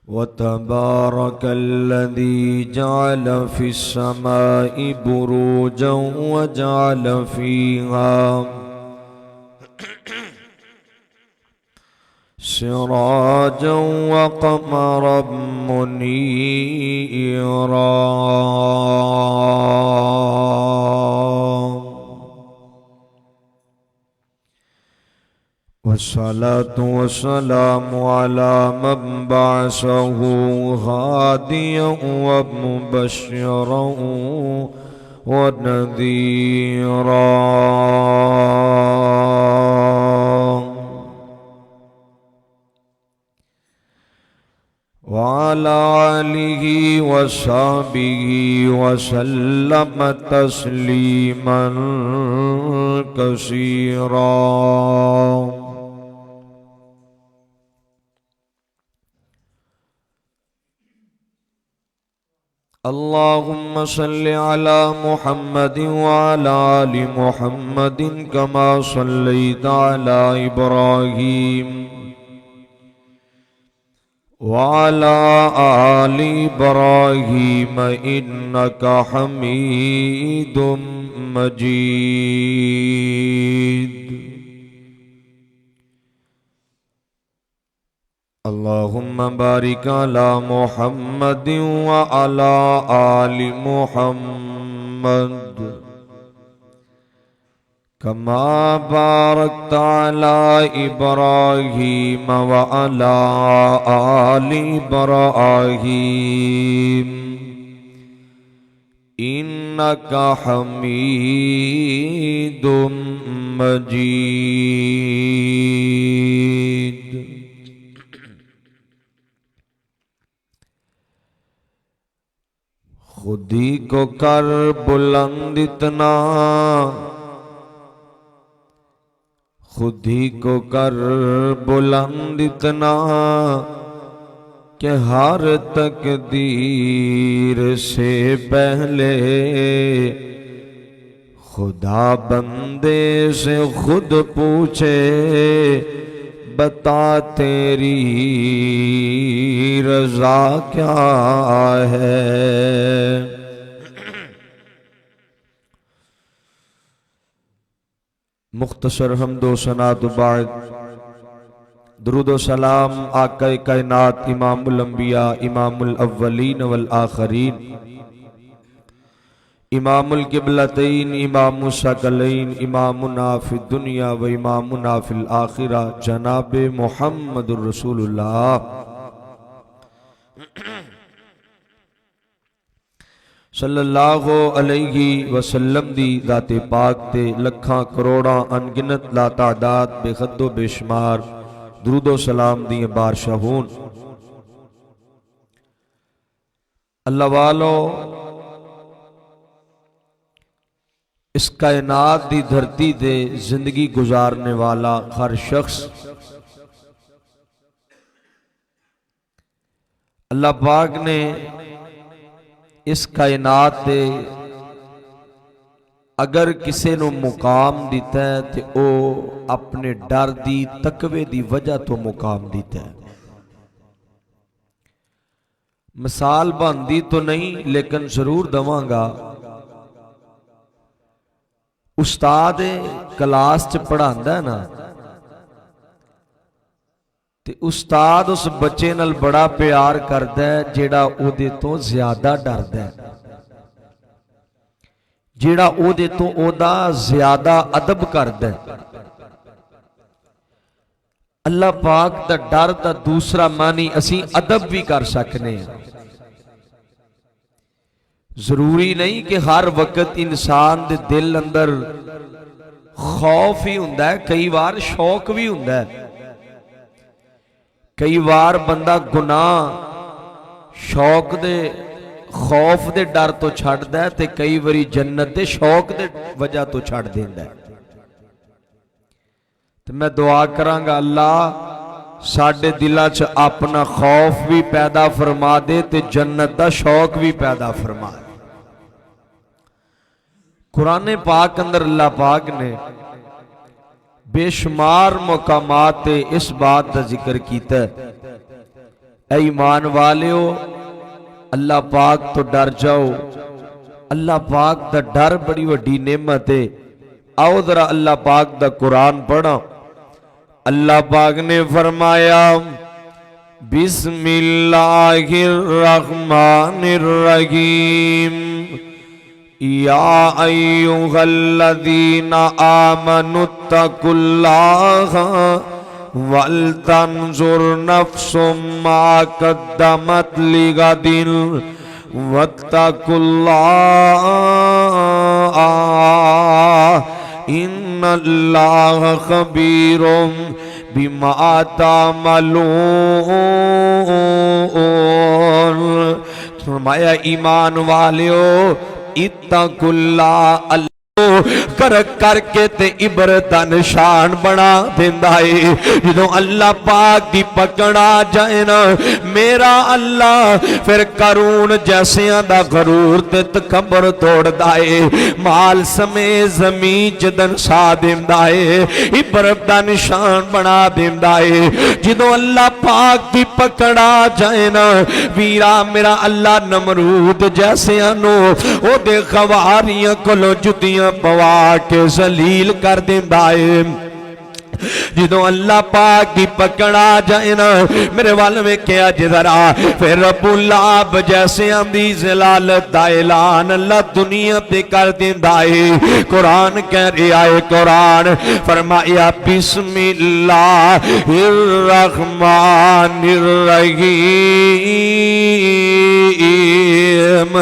वतबारक الذي जअल फी السماء बुरूजा वजअल फीहा सिराजा वक़मरम मुनीरा। वस्सलातु वस्सलामु अला मन बअसहु हादियन व मुबश्शिरन व नज़ीरा। वअला आलिहि वसहबिहि वसल्लम तस्लीमन कसीरा। अल्लाहुम्मा सल्लि अला मुहम्मदिन व अला आलि मुहम्मदिन कमा सल्लैता अला इब्राहीम व अला आलि इब्राहीम इन्नका हमीदुम मजीद। अल्लाहुम्मा बारिक अला मुहम्मदिन व अला आलि मुहम्मद कमा बारकता अला इब्राहीम व अला आलि इब्राहीम इन्नका हमीदुम मजीद। खुदी को कर बुलंद इतना, खुदी को कर बुलंद इतना कि हर तकदीर से पहले खुदा बंदे से खुद पूछे बता तेरी रजा क्या है। मुख्तसर हम्दो सनात बाद दुरूदो सलाम आका कायनात इमामुल अंबिया इमामुल अव्वलीन वल आखरीन इमामुल किबलतैन इमामुस सकलैन इमामुना फिद दुनिया व इमामुना फिल आखिरा जनाब मुहम्मदुर रसूलुल्लाह सल्लल्लाहु अलैहि वसल्लम दी दाते पाक ते लखां करोड़ां अनगिनत ला तादाद बेखद्दो बेशुमार दुरूदो सलाम दी बारशां होन। अल्लाह वालो इस कायनात दी धरती दे जिंदगी गुजारने वाला हर शख्स अल्लाह पाक ने इस कायनात दे अगर किसी नू मुकाम दिता है तो वो अपने डर दी तकवे दी वजह तो मुकाम दिता है। मिसाल बनती तो नहीं लेकिन जरूर दवांगा। उस्ताद क्लास च पढ़ांदा है ना ते उस्ताद उस बच्चे नाल बड़ा प्यार करदा है जेड़ा ओदे तो ज्यादा डरदा है, जेड़ा ओदे तो ओदा ज्यादा अदब करदा है। अल्लाह पाक दा डर दा दूसरा मानी असी अदब भी कर सकने हैं। जरूरी नहीं कि हर वक्त इंसान दे दिल अंदर खौफ ही हुंदा है, कई बार शौक भी हुंदा है। कई बार बंदा गुनाह शौक दे खौफ दे डर तो छड्डदा है ते कई बारी जन्नत दे शौक दे वजह तो छड्ड देंदा है। ते मैं दुआ करांगा अल्लाह साडे दिलां च अपना खौफ भी पैदा फरमा दे ते जन्नत दा शौक भी पैदा फरमा दे। कुरान पाक अंदर अल्लाह पाक ने बेशुमार मुकामात इस बात का जिक्र किया ऐ ईमान वालियो अल्लाह पाक तो डर जाओ। अल्लाह पाक दा डर बड़ी वड्डी नेमत है। आओ जरा अल्लाह पाक दा कुरान पढ़ा। अल्लाह पाक ने फरमाया बिस्मिल्लाहिर्रहमानिर्रहीम या अय्युहल्लज़ीना आमनुत्तकुल्लाहा वल तंजुर नफ्सुम मा कद्दमत लिगदिन वत्तकुल्लाह इन्नल्लाह खबीरुम बिमा तामलून। फरमाया ईमान वालियो इत्तकुल्लाह कर करके ते इबरत निशान बना देंदा है। जो अल्लाह पाक की पकड़ आ जाए ना मेरा अल्लाह फिर करून जैसिया दा गरूर ते तकबर तोड़दा है। माल समेत जमीन च दनसा देंदा है, इबरत दा निशान बना देंदा है। जो अल्लाह पाक की पकड़ आ जाए ना वीरा मेरा अल्लाह नमरूद जैसिया नो ओदे खवारियां कोलों जुतियां पवा के जलील कर देंदा है। जो अल्लाह पाक की पकड़ आ जाए ना मेरे वाल में क्या जरा फिर रब्बुल-आब जैसे आंदी जलालत दा ऐलान अल्लाह दुनिया पे कर देंदा है। कुरान कह रहा है, कुरान फरमाया बिस्मिल्लाहिर्रहमानिर्रहीम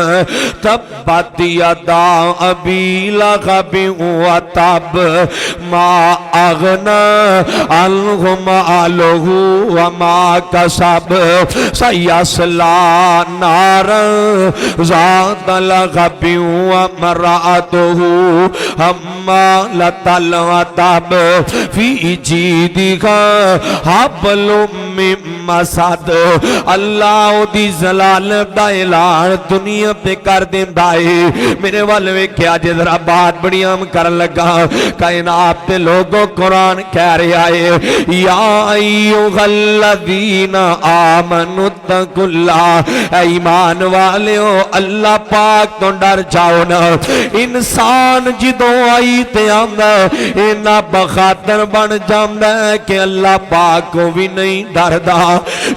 तब्बत यदा अबी लहब व तब मा अगना अलहुम अलहु वमा कसब सयस्ला नारन ज़ात लहबि वमराअतुहु हम्मालतल हतब फी जीदिहा हब्लुम मिन मसद। अल्लाह दी जलालत दा ऐलान दुनिया पे कर देंदा है। मेरे वाल वेख्या जे जरा बात बड़ी आम कर लगा कायनात दे लोगों कुरान कह रहा है या अय्युहल्लज़ीना आमनुत्तकुल्लाह ईमान वालियो अल्लाह पाक तो डर जाओ ना। इंसान जिदों आई ते आंदा इन्ना बखातर बन जांदा है कि अल्लाह पाक को भी नहीं डरदा।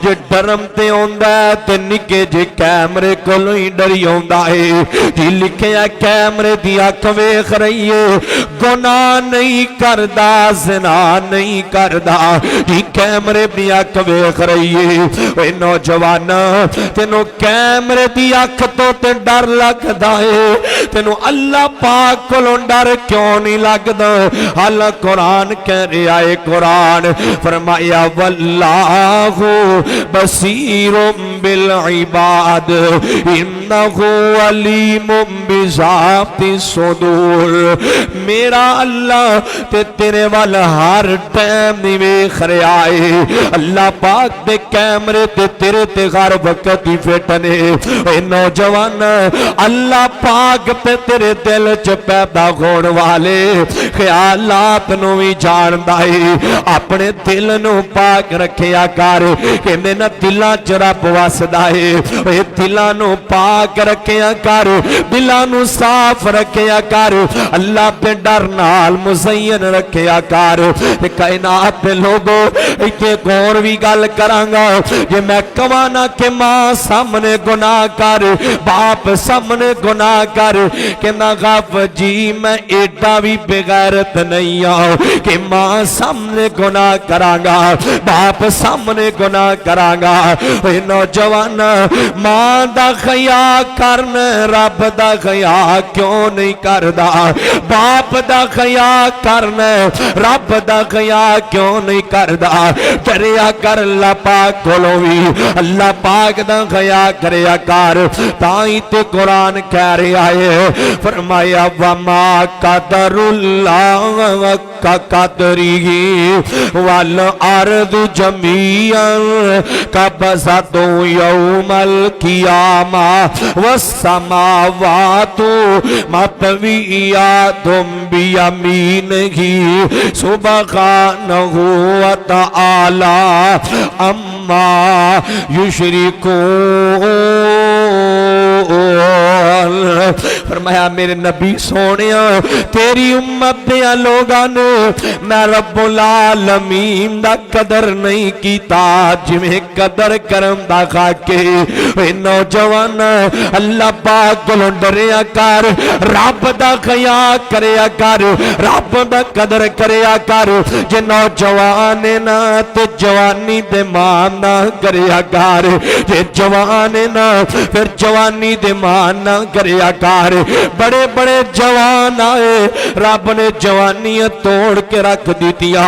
जे डरम ते आंदा ते निके जे कैमरे कोलों ही डरी आंदा है। जी लिखिया कैमरे दी अख वेख रही है गुनाह नहीं करदा ज़िना नहीं करदा। जी कैमरे दी अख वेख रही है। ओए नौजवान तेनों कैमरे दी अख तो ते डर लगदा है, तेनों अल्लाह पाक कोलों डर क्यों नहीं लगदा? हल कुरान कह रहा है, कुरान फरमाया वल्लाहु बसीरुम बिल इबाद इन्नहु अलीमुम बिज़ाति सुदूर। मेरा अल्लाह ते तेरे वाल हर टाइम नहीं वेख रहा है। अल्लाह पाक दे कैमरे ते तेरे ते हर वक्त ही फिट ने। नौजवान अल्लाह पाक ते तेरे दिल च पैदा होने वाले ख्यालात नूं भी जानदा है। अपने दिल नूं पाक रखिया कर, कहंदे ना दिलां च रब वसदा है। ओए दिलां नूं पाक रखिया कर, दिलां नूं साफ रखिया कर, अल्लाह दे डर नाल मुज़य्यन रखिया कर। कायनात दे लोगो इत्थे गौर भी गल करांगा जे मैं कवां ना कि मां सामने गुनाह कर बाप सामने गुनाह कर कहना गफ जी मैं एडा भी बेगैरत नहीं हूं कि मां सामने गुनाह करांगा बाप सामने गुनाह करांगा। ओए नौजवान मां दा खया करना रब दा खया क्यों नहीं करदा? बाप दा खया करना रब दा खया क्यों नहीं करदा? डरिया कर अल्लाह पाक कोलों भी, अल्लाह पाक दा खया करया कर। ताई ते कुरान कह रहा है फरमाया वमा कदरुल्लाह का कदरिही वल अर्दु जमीअन कबज़तु यौमल कियामा वस्समावातु मतवियातुम बियमीनिही सुब्हानहु व तआला अम्मा अम्मा युशरिकून। फरमाया मेरे नबी सोने तेरी उम्मत दे लोगां ने मैं रब्बुल आलमीन दा कदर नहीं कीता जिवें कदर करम दा खाके। नौजवान अल्लाह पाक कोलों डरिया कर, रब दा ख्याल करया कर, रब दा कदर करया कर। जे नौजवान ना ते जवानी दे मान ना करया कर, जे जवान ना फिर जवानी दे मान ना करया कर। बड़े बड़े जवान आए रब ने जवानियां तोड़ के रख दितिया,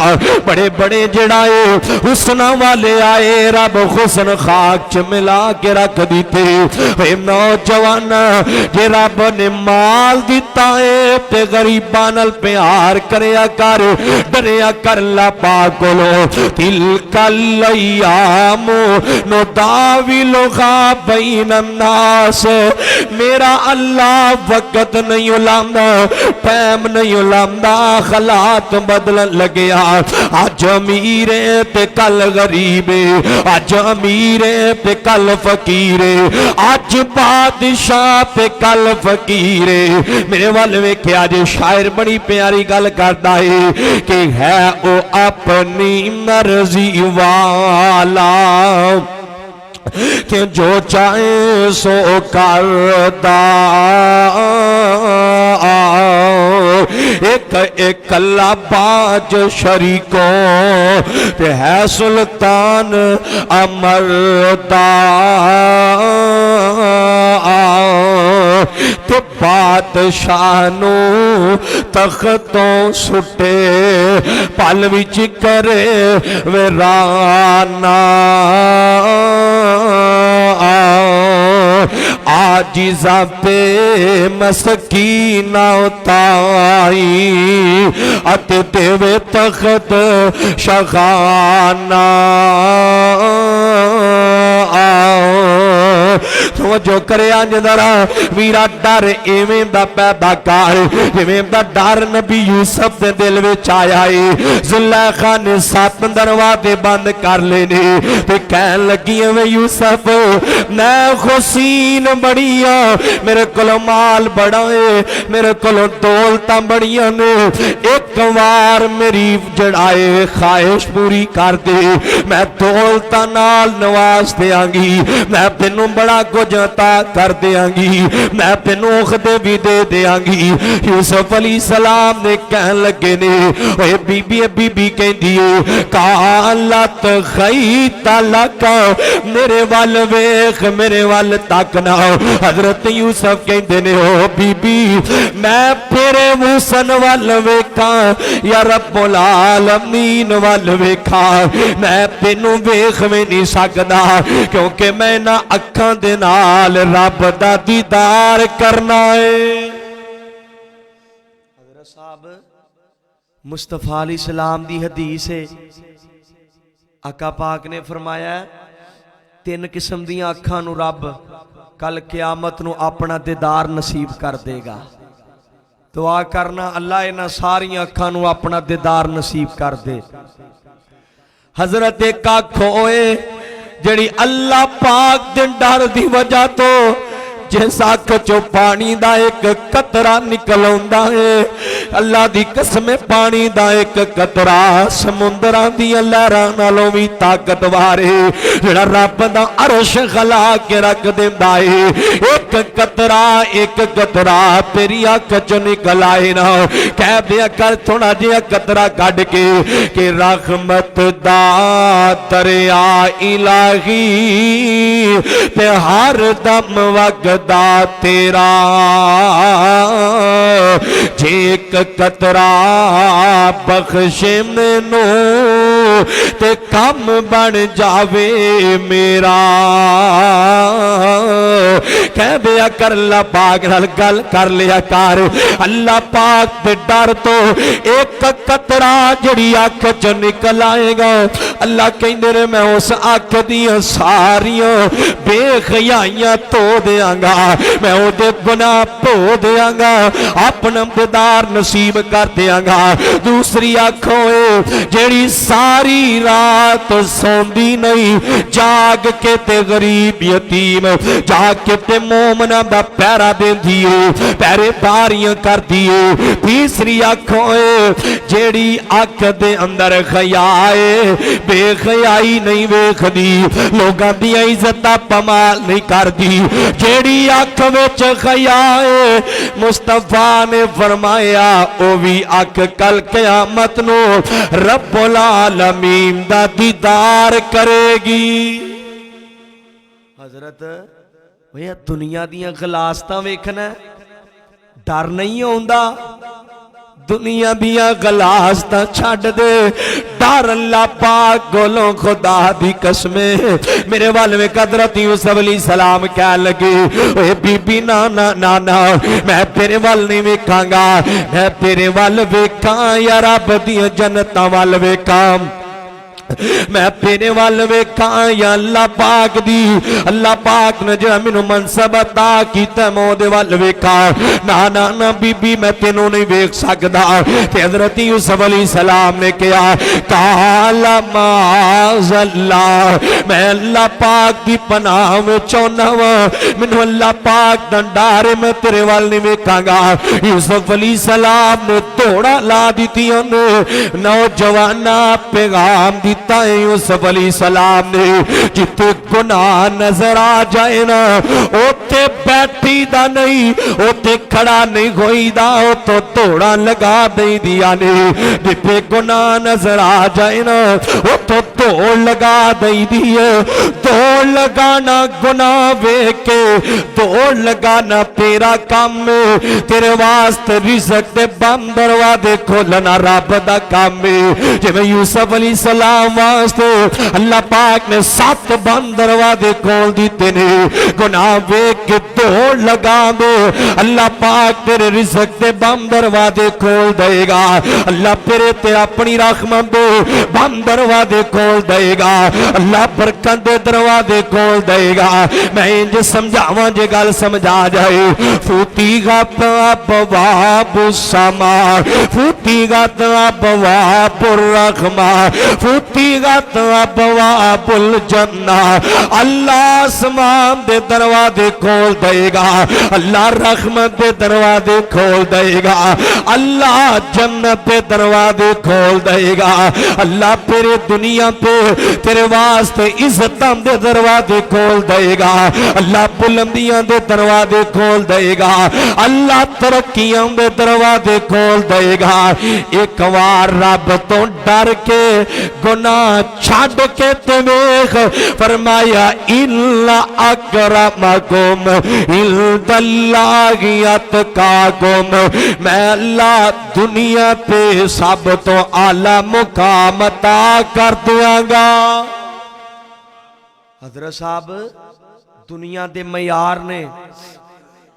बड़े बड़े जड़ाए हुस्ना वाले आए रब हुस्न खाक च मिला के रख दिते। नौजवान जे रब ने माल दिता है ते गरीबां नाल प्यार करया कर, डरिया कर ला पाक कोलो। तिलकल अय्यामु नुदाविलुहा बैनन नास। मेरा अल्लाह वक्त नहीं उलांदा, टाइम नहीं उलांदा, हालात बदलन लगे। अज अमीर है ते कल गरीब है, अज अमीर है ते कल फकीर है, अज बादशाह ते कल फकीर है। मेरे वाल वेख्या जे शायर बड़ी प्यारी गल करता है कि है ओ अपनी मर्जी वाला कि जो चाहे सो करदा। एक एक अल्लाह बाज शरीकों ते है सुल्तान अमरदा। ते बादशाह नू तख्तों सुटे पल विच करे वीराना। आजिज़ा पे मस्कीना ताई अते देवे तख्त शगाना। जो करे जरा वीरा डर इवें दा पैदा कर जिवें दा डर नबी यूसुफ दे दिल विच आया है। जुलेखा ने 7 दरवाजे बंद कर लेने ते कहन लगी मैं यूसुफ मैं हुसीन बड़िया, मेरे कोल माल बड़ा है, मेरे कोल दौलतां बड़ियां ने, एक बार मेरी जड़ाए ख्वाहिश पूरी कर दे, मैं दौलतां नाल नवाज देंगी, मैं तेनू बड़ा कुछ अता कर देंगी, मैं तेनू उखदे भी दे देंगी। यूसुफ अलैहि सलाम ने कहन लगे ने ओए बीबी बीबी कहंदी है कालत खई तलक मेरे वाल वेख मेरे वाल तक ना। हजरत यूसुफ कहंदे ने ओ बीबी मैं तेरे हुसन वाल वेखा या रब्बुल आलमीन वाल वेखा, मैं तेनू वेख भी नहीं सकदा क्योंकि मैं ना अखां दे नाल रब दा दीदार करना है। हजरत साहब मुस्तफा अलैहि सलाम दी हदीस है, आका पाक ने फरमाया 3 किस्म दियां अखां नू रब कल क़यामत नू अपना दीदार नसीब कर देगा। दुआ करना अल्लाह इन्हां सारियां अखां नू अपना दीदार नसीब कर दे। हजरत एक अख होए जड़ी अल्लाह पाक दे डर दी वजह तो जिस अख चो पानी दा एक कतरा निकल आउंदा है, अल्लाह दी कसम पानी दा एक कतरा समुंदरां दी लहरां नालों भी ताकतवार है, जिहड़ा रब दा अरश खला के रख दिंदा है। एक कतरा तेरी अख चो निकल आए ना, कह दिया कर थोड़ा जिहा कतरा कढ के रहमत दा दरिया इलाही ते हर दम वगदा तेरा। जे एक कतरा बख्शे मैनू ते कम बन जावे मेरा। कह दिया कर अल्लाह पाक नाल गल कर लिया कर, अल्लाह पाक दे डर तो एक कतरा जड़ी अख च निकल आएगा, अल्लाह कहंदे ने मैं उस अख दियां सारियां बेखयाइयां धो देंगा, मैं ओदे गुनाह धो देंगा, अपना दीदार नसीब कर देंगा। दूसरी अख होए जेड़ी सारी रात सौंदी नहीं, जाग के ते गरीब यतीम, जाग के ते मोमना दा पैरा देंदी है, पहरेदारियां करदी है। तीसरी अख होए जेड़ी अख दे अंदर खया है, बेखयाई नहीं वेखदी, लोगां दी इज्जत पमाल नहीं करदी। जेड़ी अख विच खया है, मुस्तफा ने फरमाया ओ भी अख कल क़यामत नो रब्बुल आलमीन दा दीदार करेगी। हजरत भैया दुनिया दियां गलासतां वेखना डर नहीं आउंदा, दुनिया दिया गलासतां छड्ड दे, डर अल्लाह पाक कोलों खुदा दी कसमे। मेरे वाल में हज़रत यूसुफ अलैहिस्सलाम कह लगे, ओए बीबी ना ना ना ना, मैं तेरे वाल नहीं वेखांगा, मैं तेरे वाल वेखां या रब दी जन्नतां वाल वेखां, मैं तेरे वाल वेखां या अल्लाह पाक दी, अल्लाह पाक ने जो मैनू मनसब अता कीता मैं ओहदे वाल वेखां। ना ना ना बीबी मैं तेनों नहीं वेख सकदा। ते हज़रत यूसुफ अलैहिस्सलाम ने कहा काला माज़अल्लाह, मैं अल्लाह पाक की पनाह में चाहना वा, मैनू अल्लाह पाक दा डर, मैं तेरे वाल नहीं वेखांगा। यूसुफ अलैहिस्सलाम ने तोड़ा ला दी, नौजवाना पैगाम दी यूसुफ अलैहिस्सलाम ने, जिथे गुनाह नजर आ जाए ना उथे बैठी दा नहीं, उथे खड़ा नहीं होईदा, उतो तोड़ा लगा दई दिया ने। जिथे गुनाह नजर आ जाए ना उतो तोड़ लगा दई दी है। दौड़ लगाना गुनाह वेख के दौड़ लगाना तेरा काम है, तेरे वास्ते रिज़्क़ दे बंद दरवाजे खोलना रब दा काम है। जिवें यूसुफ अलैहिस्सलाम वास्ते अल्लाह पाक ने 7 बंद दरवाजे खोल दिते ने, गुनाह वेख के दौड़ लगा दे, अल्लाह पाक तेरे रिज़्क़ दे बंद दरवाजे खोल देगा, अल्लाह तेरे ते अपनी रहमत दे बंद दरवाजे खोल देगा, अल्लाह बरकत दे दरवाजे खोल देगा। मैं इंज समझावां जे गल समझा जाए, फूतीगत अबवाबुस समा, फूतीगत अबवाबुर रहमा, फूतीगत अबवाबुल जन्ना, अल्लाह आसमान दे दरवाजे खोल देगा, अल्लाह रहमत दे दरवाजे खोल देगा, अल्लाह जन्नत दे दरवाजे खोल देगा, अल्लाह तेरे दुनिया पे तेरे वास्ते इज्जतां दे दरवाजे खोल देगा, अल्लाह बुलंदियां दे दरवाजे खोल देगा, अल्लाह तरक्कियां दे दरवाजे खोल देगा। एक बार रब तो डर के गुनाह छाड़ के ते वेख, फरमाया इल्ला अकरमकुम इंदल्लाहि अतकाकुम, मैं अल्लाह दुनिया पे सब तो आला मुकाम अता कर दियांगा। हज़रत साहब दुनिया दे मयार ने,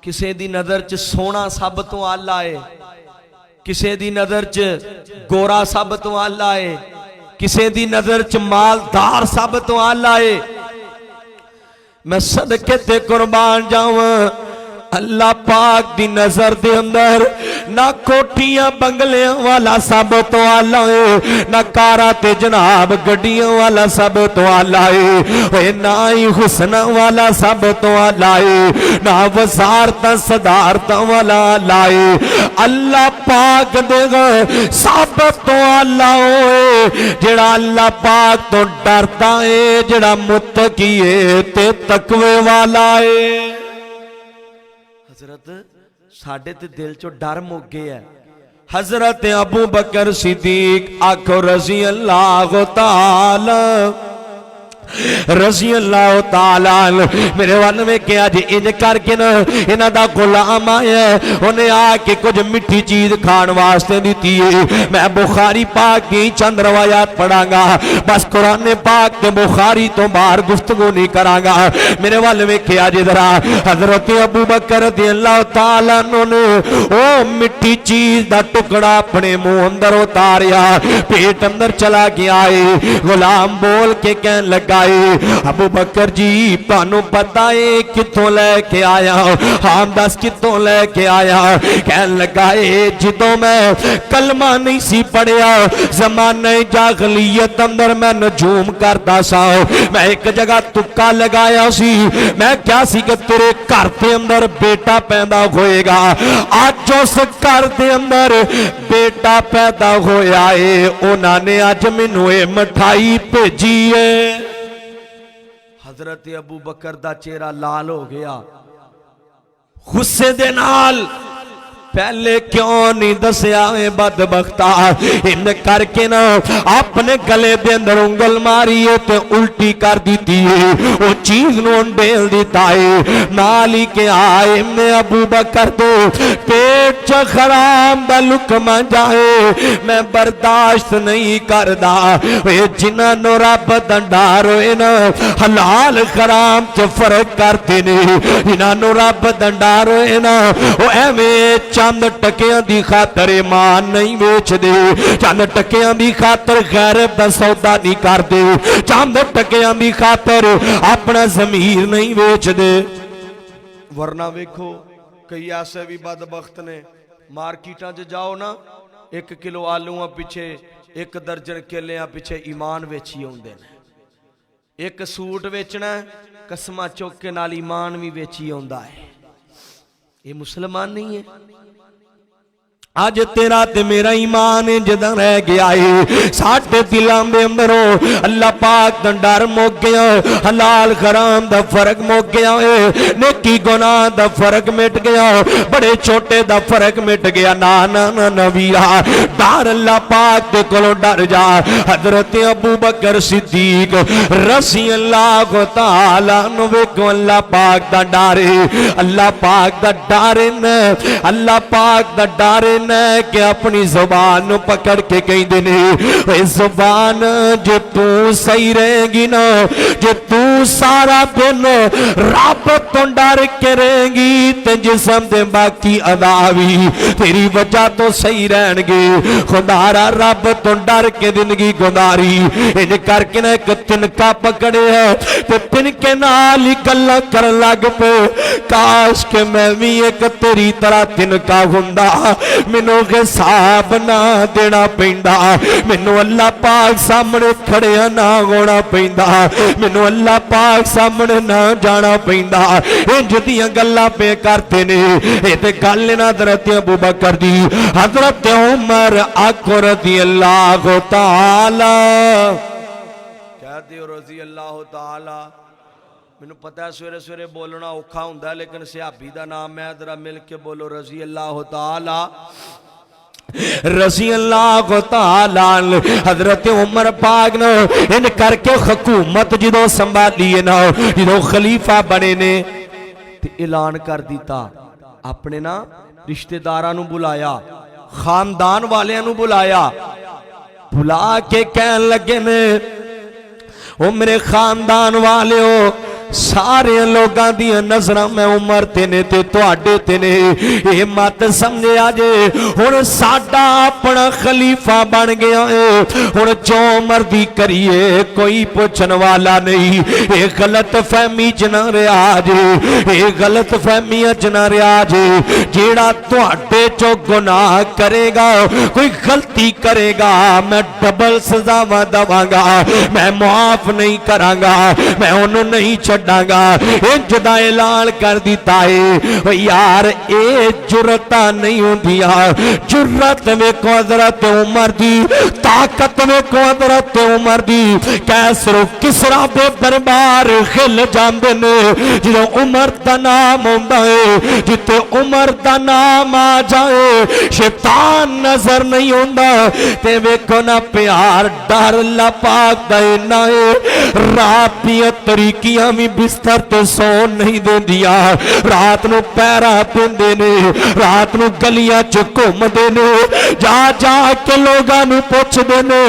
किसी दी नजर च सोना सब तो आला है, किसी दी नजर च गोरा सब तो आला है, किसी दी नजर च मालदार सब तो आला है। मैं सदके ते कुर्बान जावां, अल्लाह पाक दी नजर दे अंदर ना कोठियां बंगलियां वाला सब तो आला है, ना कारा ते जनाब गड्डियां वाला सब तो आला है, ना ही हुस्ना वाला सब तो आला है, ना वज़ारतां सदारतां वाला आला है। अल्लाह पाक देगा सब तो आला होए जेड़ा अल्लाह पाक तो डरता है, जेड़ा मुत्तकी है ते तकवे वाला है। हजरत साडे ते दिल चो डर मुक गया। हजरत अबू बकर सिद्दीक आखो रज़ी अल्लाह ताला, रज़ी अल्लाह ताला मेरे वन में क्या जी इंज करके ना इन्हां दा गुलाम आया, उन्हें आके कुछ मिठी चीज खाण वास्ते दी है। मैं बुखारी पाक की चंद रवायात पढ़ांगा, बस कुरान पाक ते बुखारी तो बाहर गुफ्तगू नहीं करांगा। मेरे वाल में क्या जी जरा हजरत अबू बकर रज़ियल्लाहु ताला ने ओ मिठी चीज दा टुकड़ा अपने मुंह अंदर उतारिया, पेट अंदर चला गया है। गुलाम बोल के कहने लगा है अबू बकर जी तुहानू पता है कितों लैके आया? हाँ दस कितों लैके आया? कहन लगा जदों मैं कलमा नहीं सी पढ़िया जमाने जागलियत अंदर मैं नजूम करता सा, मैं एक जगह तुक्का लगाया सी, मैं क्या सी कि तेरे घर के अंदर बेटा पैदा होएगा। अज उस घर के अंदर बेटा पैदा होया है, उन्होंने अज मैनू मिठाई भेजी है। हजरत अबू बकर दा चेहरा लाल हो गया गुस्से दे नाल। पहले क्यों नहीं दसिया बदबख्ता? इन करके ना अपने गले दे अंदर उंगल मारी है तो उल्टी कर दी है, वो चीज नू डेल दिता है। नाल ही के आए मैं अबू बकर तो पेट च खराम दा लुकमा जाए मैं बर्दाश्त नहीं करदा। जिन्होंने रब दा डर होए ना हलाल खराम च फर्क करते ने, जिन्होंने रब दा डर होए ना वो एवें चंद टकियां दी खातर ईमान नहीं बेचदे, चंद टकियां दी खातर गैरत दा सौदा नहीं करदे, चंद टकियां दी खातर अपना ज़मीर नहीं बेचदे। वरना वेखो कई ऐसे भी बदबख्त ने मार्केटां च जाओ ना 1 किलो आलूआं पिछे 1 दर्जन केलियां पिछे ईमान वेची आउंदे ने। एक सूट वेचना कसमां चुक के नाल ईमान भी वेची आउंदा है। ये मुसलमान नहीं है। अज तेरा ते मेरा ईमान जदा रह गया है, साडे दिलों दे अंदरों अल्लाह पाक दा डर मुक गया, हलाल हराम दा फर्क मुक गया है, नेकी गुनाह दा फर्क मिट गया, बड़े छोटे दा फर्क मिट गया। ना ना ना नबीरा डर अल्लाह पाक दे कोलों डर जा। हजरत अबू बकर सिद्दीक रज़ी अल्लाह तआला नु वेखो अल्लाह पाक दा डर है, अल्लाह पाक दा डर है, अल्लाह पाक दा डर है कि अपनी जुबान नु पकड़ के कहते ने जुबान जो तू सही रहेगी ना, जो तू सारा दिन रब तो डर के रहेगी ते जिसम दे बाकी अदा भी तेरी वजह तो सही रहनगे। खुदारा रब तो डर के जिंदगी गुजारी इन करके ना एक तिनका पकड़े है ते तिनके नाल ही गल्लां करन लग पे। काश के मैं भी एक तेरी तरह तिनका हुंदा, मैनू हिसाब ना देना पैंदा, मैनू अल्लाह पाक सामने खड़िया ना होना पैंदा, मैनू अल्लाह पाक सामने ना जाना पैंदा। इंज दियां गल्लां पे करते ने। ये ते गल ना हज़रत अबू बकर दी, हज़रत उमर आखो रज़ियल्लाहु ताला कहते हो रज़ियल्लाहु ताला। मैनू पता है सवेरे सवेरे बोलना औखा हुंदा, लेकिन सहाबी दा नाम है, जरा मिल के बोलो रज़ियल्लाहु ताला। रज़ी अल्लाह तआला हजरत उमर पाक ने इन करके हुकूमत जो संभाली है ना, जो खलीफा बने ने ऐलान कर दिता, अपने ना रिश्तेदारां नू बुलाया, खानदान वालियां नू बुलाया, बुला के कहन लगे ने ओ मेरे खानदान वाले हो, सारे लोगों दी नजरां मैं उमर ते ने ते तुहाडे ते ने, ये मत समझिया जे हुण साडा अपना खलीफा बन गया है, हुण जो मर्जी करिए कोई पुछन वाला नहीं। ये गलत फहमी च ना रहा जे, ये गलत फहमियां च ना रहा जे। जेड़ा तुहाडे चो गुनाह करेगा, कोई गलती करेगा, मैं डबल सजावां दवांगा, मैं मुआफ नहीं करांगा, मैं उन्होंने नहीं छड्डांगा। इंज दा ऐलान कर दिता है। यार ये जुर्रत नहीं होंदियां, जुर्रत वेखो हज़रत उमर दी, ताकत वेखो हज़रत उमर दी। कैसरो किसरा दे दरबार खिल जांदे ने जो उमर दा नाम आउंदा है, जिथे उमर दा नाम आ जाए शैतान नजर नहीं आउंदा। ते वेखो ना प्यार डर अल्लाह पाक दा इन्ना है, रात दी तरीकियां भी बिस्तर ते सौ नहीं देंदियां, रात नूं पैरा पेंदे ने, रात नूं गलियां च घूमदे ने, जा जा के लोगां नूं पुछदे ने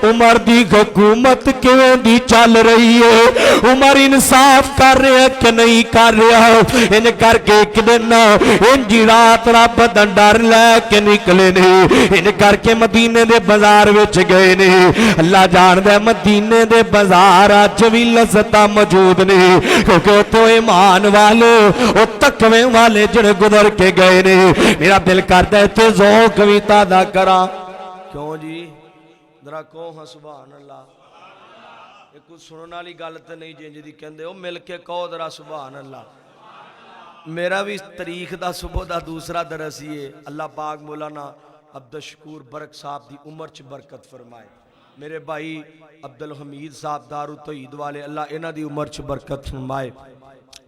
उमर दी हुकूमत किवें दी चल रही है, उमर इंसाफ कर रहा है कि नहीं कर रहा। इन करके एक दिन इंजी रात रब दा डर लैके निकले ने, इन करके मदीने दे बाजार विच गए ने। अल्लाह जानदा मदीने दे बाजार अज भी लज़्ज़तां मौजूद ने, क्योंकि तो ईमान वाले ओ तकवे वाले जिहड़े गुजर के गए ने। मेरा दिल करदा इत्थे ज़ौक़ कविता दा करा। क्यों जी जरा कहो हाँ सुभान अल्लाह। ये कुछ सुनने वाली गल तो नहीं जिंज दी कहंदे ओ मिल के कहो जरा सुभान अल्लाह। मेरा भी तारीख दा सुबह दा दूसरा दरस ही है। अल्लाह पाक मौलाना अब्दुल शकूर बरक साहब दी उम्र च बरकत फरमाए। मेरे भाई अब्दुल हमीद साहब दारू तौहीद वाले, अल्लाह इन्हां दी उम्र च बरकत फरमाए।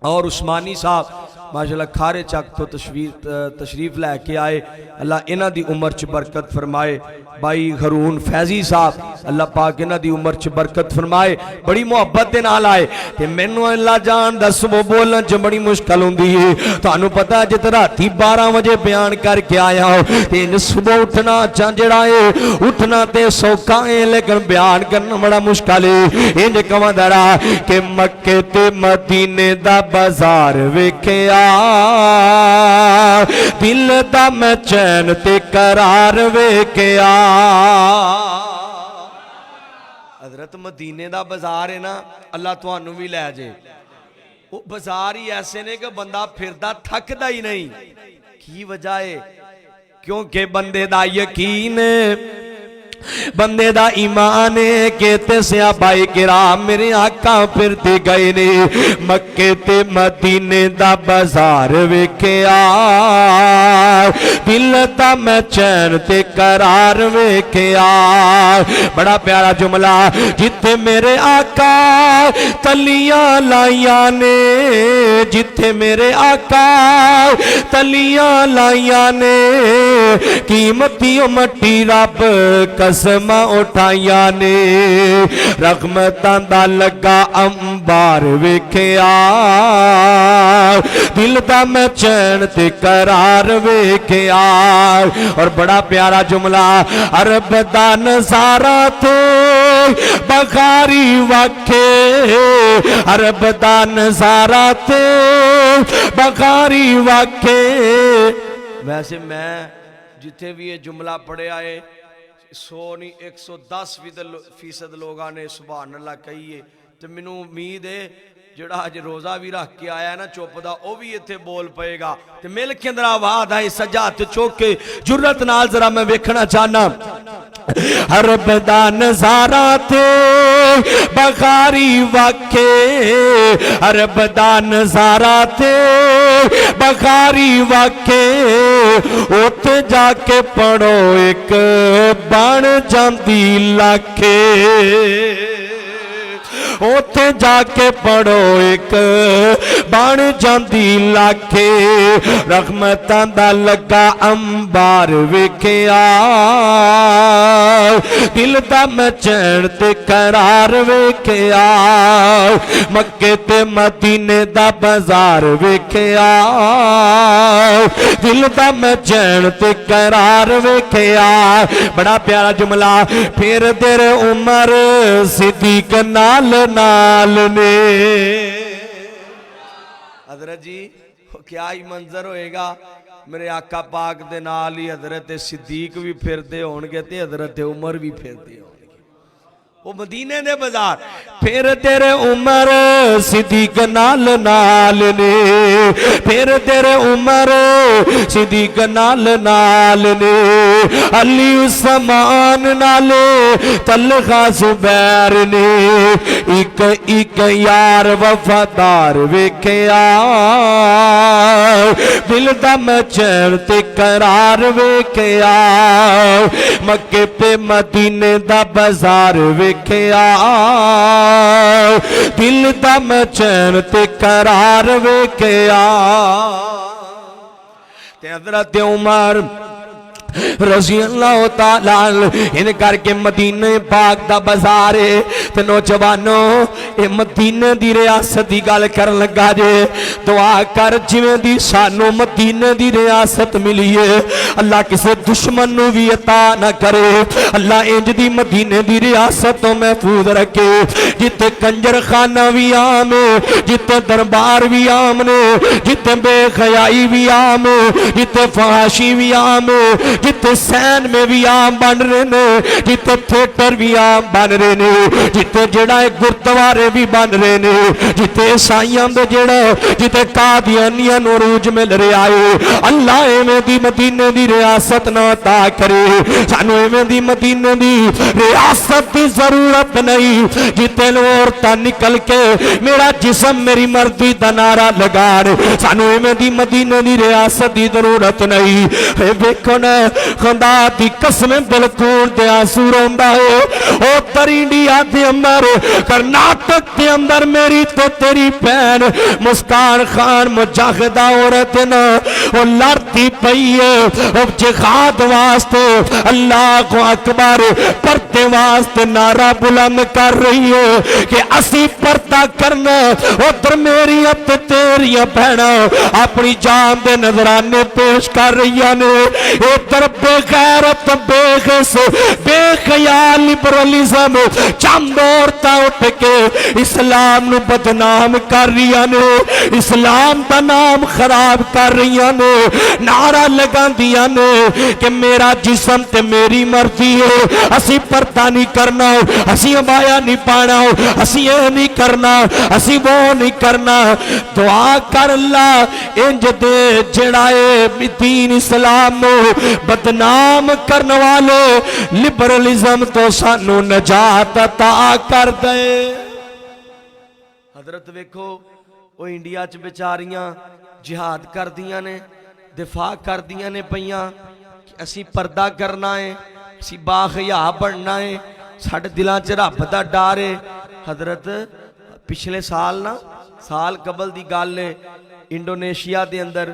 और उस्मानी साहब माशाल्लाह खारे चक तो तशरीफ लैके आए, अल्लाह इन्हां दी उम्र च बरकत फरमाए। भाई हरून फैजी साहब अल्लाह पाक इन्हां दी उम्र च बरकत फरमाए, बड़ी मुहब्बत दे नाल आए। ते मैनू अल्लाह जान दस वो बोलण च बड़ी मुश्किल हुंदी है। तुहानू पता जित राती 12 बजे बयान करके आया हो ते सुबह उठना जिहड़ा है उठना ते सौखा है, लेकिन बयान करना बड़ा मुश्किल है। इंज कवां दरा कि मक्के ते मदीने दा बाजार वेखिया, दिल दा मैं चैन ते करार वेखिया। हजरत मदीने दा बाजार है ना, अल्लाह तुहानू भी लै जे। वो बाजार ही ऐसे ने कि बंदा फिरदा थकदा ही नहीं। की वजह है? क्योंकि बंदे दा यकीन, बंदे दा ईमान है कि ते सहाबाए किराम मेरे आका फिरते गए ने। मक्के ते मदीने दा बाजार वेखिया, दिल दा मैं चैन ते करार वेखिया। बड़ा प्यारा जुमला, जिथे मेरे आका तलियां लाइया ने, जिथे मेरे आका तलियां लाइया ने, कीमती मट्टी रब कसम उठाइया ने। रहमतां दा लगा अंबार वेखिया, दिल दा मैं चैन ते करार वेखिया। और बड़ा प्यारा जुमला, अरब दा नज़ारा थे बखारी वाखे, अरब दा नज़ारा थे बखारी वाखे। वैसे मैं जिथे भी ये जुमला पढ़िया है 100 नहीं 110% लोगों ने सुभान अल्लाह कही है। तो मैनू उम्मीद है जोड़ा अज रोज़ा भी रख के आया ना चुप दा, वह भी इत्थे बोल पेगा। तो मिल के अंदर आवाज आई सजा हथ चुक के जुर्रत नाल जरा मैं वेखना चाहना। अरब दा नज़ारा थे बखारी वाखे, अरब दा नज़ारा थे बखारी वाखे। उत्थे जाके पढ़ो एक बन जांदी लाखे, उत्थे जाके पढ़ो एक बन जांदी लाखे। रहमतां दा लगा अंबार वेखिया, दिल दा मैं चैन ते करार वेखिया। मक्के ते मदीने दा बाजार वेखिया, दिल दा मैं चैन ते करार वेखिया। बड़ा प्यारा जुमला, फिर तेरे उमर सिद्दीक नाल नाल ने। हजरत जी क्या ही मंजर होएगा, मेरे आका पाक दे नाल ही हजरत सिद्दीक भी फिरदे होणगे ते हजरत उमर भी फिरदे होणगे। वो मदीने दे बाजार, फिर तेरे उमर सिद्दीक नाल नाल ने, फिर तेरे उमर सिद्दीक नाल नाल ने। अली उस्मान नाले तलहा जुबैर ने, एक एक यार वफादार वेखिया। दिल दा मैं चैन ते करार वेखिया। मक्के पे मदीने दा बाजार वेखिया, दिल दा मैं चैन ते करार वेखिया। ते हज़रत उमर रज़ी अल्लाह तआला इन करके मदीने पाक दा बाजार है ते नौजवानों ये मदीने दी रियासत दी गल करन लगा जे दुआ कर जिवें दी सानू मदीने दी रियासत मिली है अल्लाह किसी दुश्मन नू भी अता ना करे अल्लाह इंज दी मदीने दी रियासत तो महफूज रखे जिथे कंजर खाना भी आम है जिथे दरबार भी आम ने जिथे बेखयाई भी आम है जिथे फहाशी भी आम है जिथे सैन में भी आम बन रहे ने जिथे थिएटर भी आम बन रहे ने जिथे जेड़ा गुरुद्वारे भी बन रहे ने जिथे ईसाइयां दे जेड़ा जिथे कादियानियां नूं रूज मिल रहा है अल्लाह एवें दी मदीने दी रियासत ना अता करे सानू एवें दी मदीने दी रियासत की जरूरत नहीं जिथे औरतां निकल के मेरा जिस्म मेरी मर्जी दा नारा लगान सानू एवें दी मदीने दी रियासत की जरूरत नहीं वेखो ना खुदा दी कसम बिल्कुल दे आंसू रोंदा है ओ तर इंडिया दे अंदर कर्नाटक के अंदर मेरी तो तेरी बहन मुस्कान खान मुजाहिदा औरत ना वो लड़ती पई है वो जिहाद वास्ते अल्लाह को अकबर परते वास्ते नारा बुलंद कर रही है कि असी परता करना उधर मेरी ते तेरिया बहना अपनी जान दे नजराने पेश कर रही ने उधर बेगैरत बेगस बेख्याल लिबरलिज्म चंद औरतां उठ के इस्लाम नू बदनाम कर रही ने इस्लाम का नाम खराब कर रही ने नारा लगांदियां ने कि मेरा जिस्म ते मेरी मर्जी है असी पर्दा नहीं करना असी अबाया नहीं पाना असी ये नहीं करना असी वो नहीं करना दुआ कर अल्लाह इंज दे जेड़ा है दीन इस्लाम नू बदनाम करने वाले लिबरलिज्म तो सानू नजात अता कर दे। हजरत वेखो वो इंडिया च बेचारियां जिहाद कर दियां ने दिफा कर दियां ने पईयां असी पर्दा करना है असी बाखया बनना है साडे दिलां च रब दा डर है। हजरत पिछले साल ना साल कबल दी गल है इंडोनेशिया दे अंदर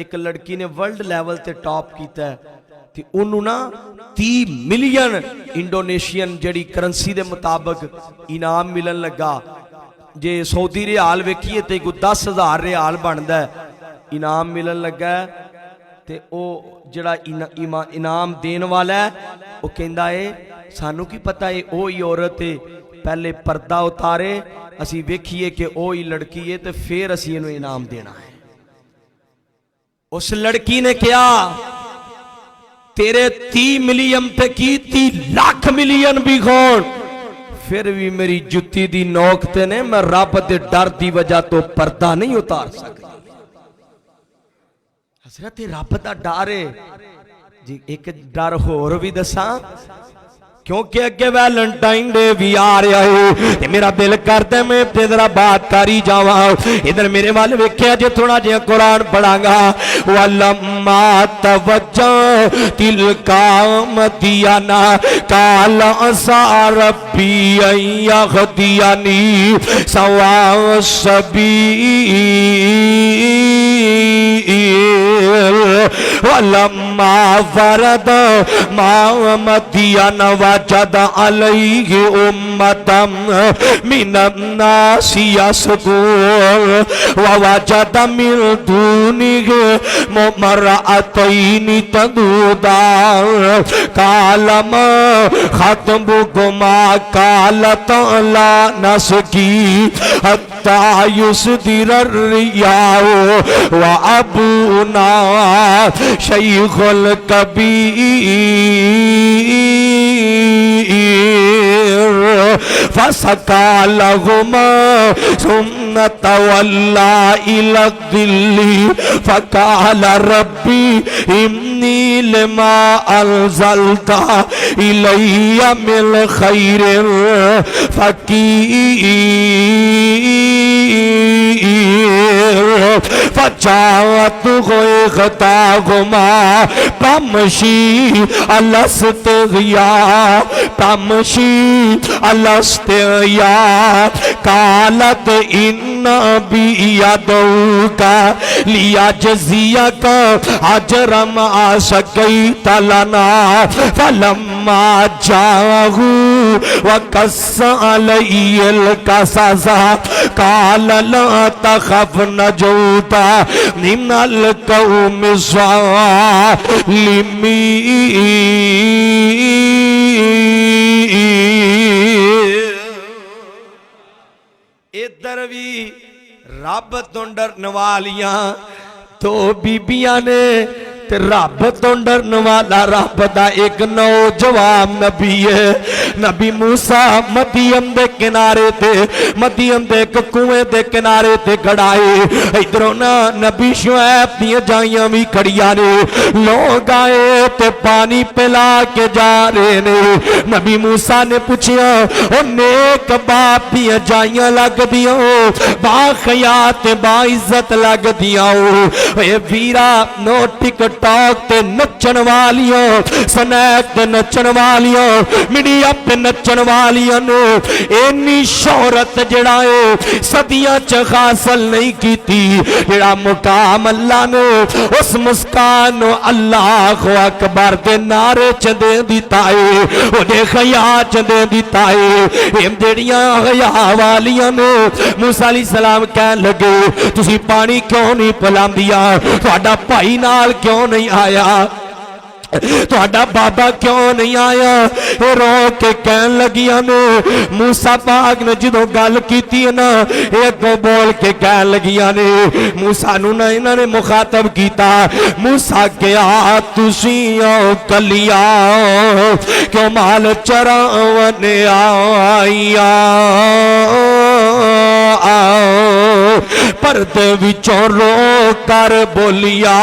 एक लड़की ने वर्ल्ड लैवल ते टॉप किया ते उन्होंने ना 30 मिलियन इंडोनेशियन जड़ी करंसी दे मुताबिक इनाम मिलन लगा। जे सऊदी रियाल वेखिए तो 10,000 रियाल बनता है इनाम मिलन लगा ते ओ जड़ा इनाम देने वाला है वो कहता है सानू की पता है ओ ही औरत है पहले पर्दा उतारे असी वेखिए कि ओ ही लड़की है तो फिर असी इन्हें इनाम देना है। उस लड़की ने कहा तेरे 30 मिलियन ते की 30 लाख मिलियन भी खोण फिर भी मेरी जुत्ती दी नोक ते ने मैं रब दे डर दी वजह तो पर्दा नहीं उतार सकती। हजरत रब दा डर है जी। एक डर होर भी दसा क्योंकि अगे वैलेंटाइन डे भी आ रहा है मेरा दिल करता मैं जरा बात करी जावा। इधर मेरे वाल वेख्या जे थोड़ा जिहा कुरान पढ़ांगा वलम्मा तवज्जा तिलका मदियाना काल असा रब्बी यहदियानी सवा वलम्मा वरद मा मदियाना वजद अलैहि उम्मतम मिनन नासि यसदून व वजद मिन दूनिहि मुमरअतैनि तदूदान कालम खत्मुकुमा कालत ला नसकी हत्ता युसदिर रियाउ व अबूना शैखुल कबीर फसकालहुमा सुम्मा तवल्ला इला दिल्ली फकाल रब्बी इन्नी लिमा अंज़लता इलैया मिन खैरिन फकीर फजात होए गता गुमा तमशी अलस्तया तमशी अलस्तया कालत इन्ना भी यादौका लिया जजिया का अजरम आ सकई तलना फलम्मा जाहू वकस्सअलैल कसासा काल ला तखफ नजूता मिनल कौम ज़ालिमीन। इधर भी रब तो डरन वालियां तो बीबियां ने ते रब तो डरन वाला रब दा एक नौजवान नबी है। नबी मूसा मदियम दे किनारे ते मदियम दे एक कुएं दे किनारे ते खड़ाए। इधरों ना नबी शुएब दी जाइयां भी खड़ियां ने। लोग आए ते पानी पिला के जा रहे ने। नबी मूसा ने पूछया ओ नेक बाप दी जाइयां लगदियां बाखयात बाइज्जत लगदियां ए वीरा नो टिकटॉक ते नचन वालियां स्नैक ते नचन वालियां मीडिया ते नचन वालियां ने इन्नी शोहरत जड़ा है सदियां च हासिल नहीं कीती। जड़ा मुकाम अल्लाह ने उस मुस्कान अल्लाह अकबर दे नारे च दे दिता है ओदे खया च दे दिता है। जेड़ियां हया वालियां ने मूसा अलैहिस्सलाम कहन लगे तुसी पानी क्यों नहीं पिलांदियां तुहाडा भाई नाल क्यों नहीं आया तुहाडा बाबा क्यों नहीं आया। ये रो के कहन लगियां ने मूसा पाक ने जो गल की ना ये अगों बोल के कहन लगियां ने मूसा नू ना इन्हां ने मुखातब किया मूसा गया तुसी आओ कलिया क्यों माल चरावन आईया पर्दे विचों रो कर बोलिया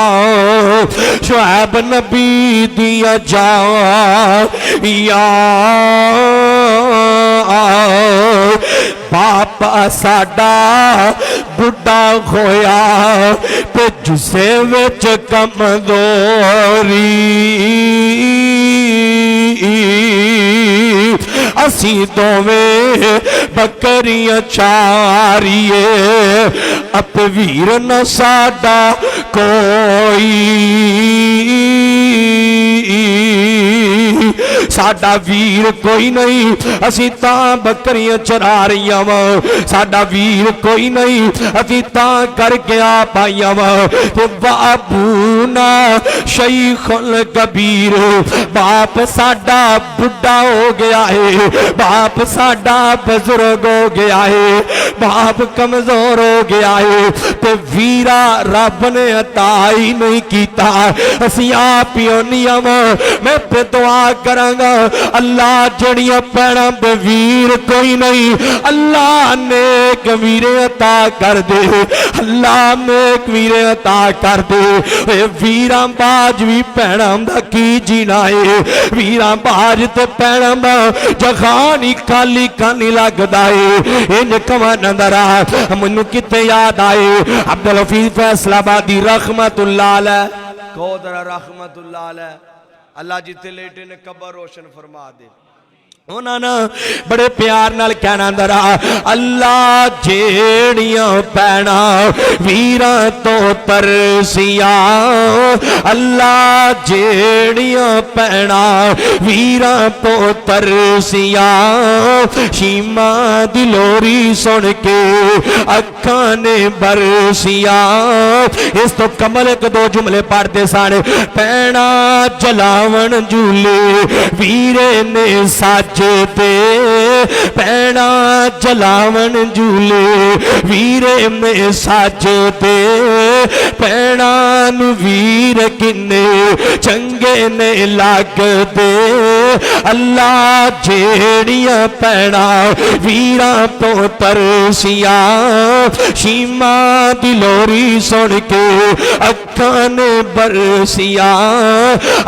शुएब नबी दिया जा या बापा साडा बुढ़ा होया ते जुसे विच कमजोरी असी दोवें बकरियां चारिए अप वीर न साडा कोई साडा वीर कोई नहीं असी तां बकरियां चरा रही वा साडा वीर कोई नहीं असी तां करके आ पाइया वा ते बाबू ना शैखुल कबीर बाप साडा बुढ़ा हो गया है बाप साडा बुजुर्ग हो गया है बाप कमजोर हो गया है ते वीरा रब ने अता ही नहीं कीता असी आप ही होनिया वा। मैं पे दुआ करांगा अल्लाह जड़ियां पैना वीर कोई नहीं अल्लाह नेक वीरे अता कर दे अल्लाह नेक वीरे अता कर दे। वीरां बाज भी भैणा दा की जीना है वीरां बाज ते भैणा दा जखानी खाली कानी लगदा है इन कमा नंदरा मैनू किते याद आए अब्दुल हफीज फैसलाबादी रहमतुल्लाह अलैह कोदरा रहमतुल्लाह अलैह अल्लाह जिते लेटे ने कबर रोशन फरमा दे उन्होंने बड़े प्यार नाल कहना दरा अल्लाह जेड़ियां पैना वीरां तो तरसिया अल्लाह जेड़ियां पैना वीरां तो तरसिया शीमा दी लोरी सुन के अखां ने बरसिया। इस तो कमल एक दो जुमले पढ़ते सन पैना जलावन झूले वीरे ने साज दे पैना जलावन झूले वीरे में साज दे पैना वीर किन्ने चंगे ने लग दे अल्लाह जेड़ियां पैना वीरां तो तरसिया शीमा दी लोरी सुन के अखां ने बरसिया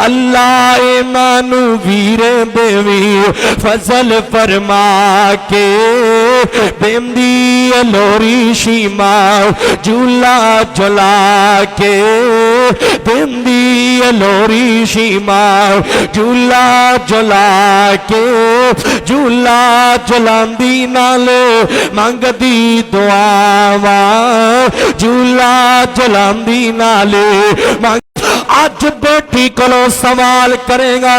अल्लाह मानू वीरे देवी फजल फरमा के बेंदी लोरी शीमा झूला झुला जला के दिंदी लोरी शीमा झूला झुला के झूला झुलांदी नाल मंगदी दुआवा झूला झुलांदी नाल आज बेटी को सवाल करेगा,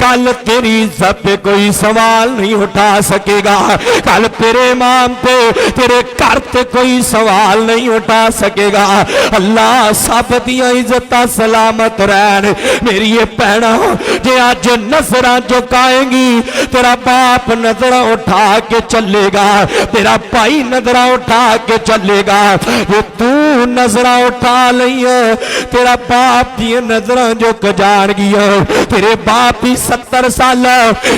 कल तेरी इज्जत पे कोई सवाल नहीं उठा सकेगा, कल तेरे इमाम पे तेरे घर पे कोई सवाल नहीं उठा सकेगा। अल्लाह सब दियां इज्जतां सलामत रहन। मेरी ये भैना जे अज नजर झुकाएंगी तेरा बाप नजर उठा के चलेगा, तेरा भाई नजर उठा के चलेगा। जे तू नजर उठा लिया तेरा बाप दी नजर झुक जाएगी। तेरे बाप की 70 साल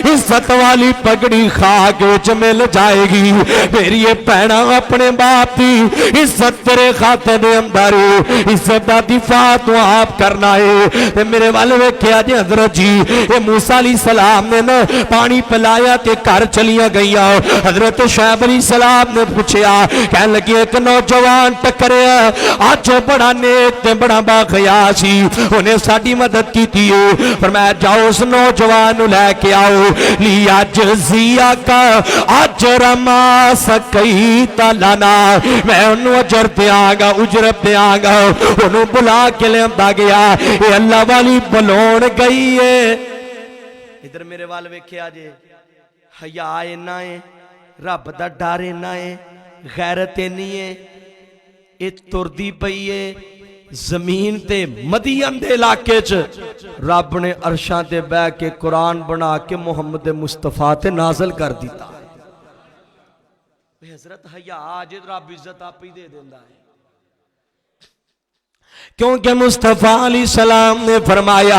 इज्जत वाली पगड़ी खाक विच मिल जाएगी। मेरी ये भैना अपने बाप की इज्जत तेरे खाते दे अंदर इज्जत का दिफा तो आप करना है। ते मेरे वाल वेख्या जी हजरत जी ये मूसा अलैहि सलाम ने ना पानी पिलाया ते घर चलियां गई। हजरत शुएब अलैहि सलाम ने पूछा, कह लगे एक नौजवान टकरिया अज बड़ा नेक ते बड़ा बाखया सी, उन्हें साडी मदद की थी। फरमाया जाओ उस नौजवान लैके आओ, लिया जजिया का अजर मा सकई तलाना, मैं उन्होंने अजर देंगा उजरत देंगा। उन्होंने बुला के लिया गया, ये अल्लाह वाली बुलाउण गई है। इधर मेरे वाल वेख्या जे हया इन्ना है, रब दा डर इन्ना है, गैरत इन्नी है। ये तुरदी पई है जमीन ते मदीन दे इलाके च रब ने अरशां ते बह के कुरान बना के मुहम्मद मुस्तफा ते नाजल कर दिता। हजरत हया आज रब इज्जत आप ही दे देंदा है, क्योंकि मुस्तफा अलैहि सलाम ने फरमाया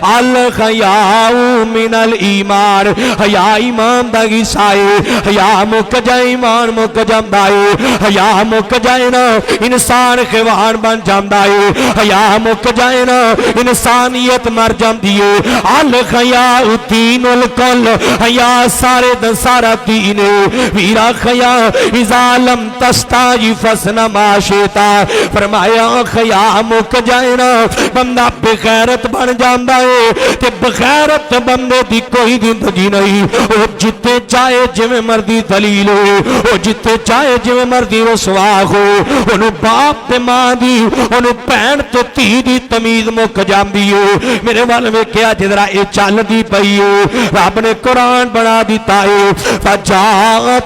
अल हयाउ मिनल ईमान, हया ईमान दा हिस्सा है। हया मुक जाए ईमान मुक जांदा है, हया मुक जाए ना इंसान खिवान बन जांदा है, हया मुक जाए ना इंसानियत मर जाती है। अल हयाउ दीनुल कुल, हया सारे दा सारा दीन है। वीरा हया इज़ा लम तस्ताजी फसना माशिता, फरमाया हया मुक जाए ना बंदा बेगैरत बन जाता है। ते बेगैरत बंदे की कोई जिंदगी नहीं, वो जिते चाहे जिवें मर्जी दलील हो, वो जिते चाहे जिवें मर्जी रसवा हो, उन्होंने बाप ते मां दी उन्होंने भैन ते धी दी तमीज मुक जाती है। मेरे वाल वेख्या जिधरा ये चलती पई है, रब ने कुरान बना दिता है। फजा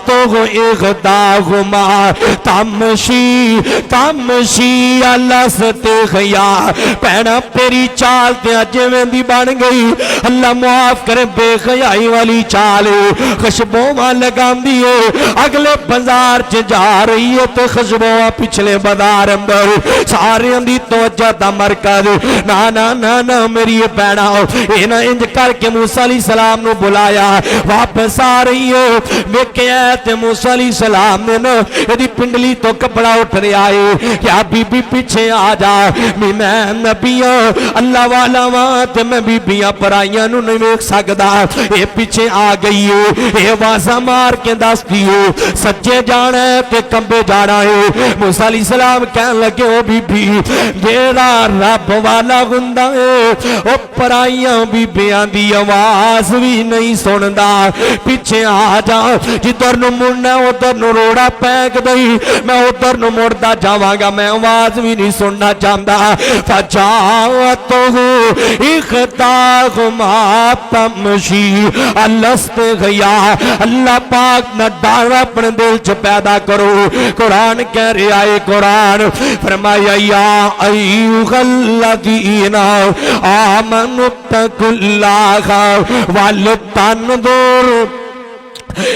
तो इग़दाहुमा तमशी तमशी अलसते खया, भैना तेरी चाल ते जिवें दी बन गई, अल्लाह मुआफ करे बेखयाई वाली चाल खुशबुआ लगांदी है। अगले बाजार च जा रही है तो खुशबुआ पिछले बाजार अंदर सारियां दी तवज्जो दा मरकज। ना ना ना ना मेरी ये भैना इन्हां इंज करके मूसा अलैहि सलाम नूं बुलाया, वापस आ रही है। वेख्या ते मूसा अलैहि सलाम ने ना इहदी पिंडली तो कपड़ा उठ रहा है, क्या बीबी पीछे आ जा, मैं नबिया अल्लाह वाला वां ते मैं बीबियां पराइयां नूं नहीं वेख सकदा। ये पीछे आ गई है, ये आवाज़ां मार के दसदी है सच्चे जाना है ते कंबे जाना है। मूसा अलैहि सलाम कहन लगे ओ बीबी जेड़ा रब वाला हुंदा है ओ पराइयां बीबियां दी आवाज़ भी नहीं सुनदा, पीछे आ जा, जिधर नूं मुड़ना उधर नूं रोड़ा पैक दई, मैं उधर नूं मुड़दा जावांगा, मैं आवाज़ भी नहीं सुनना चाहता। फजाअतहु इग़दाहुमा तमशी अलस्त गया। अल्लाह पाक न डर अपने दिल च पैदा करो। कुरान कह रहा है, कुरान फरमाया या अय्युहल्लज़ीना आमनु तकुल्लाह वल तंजुर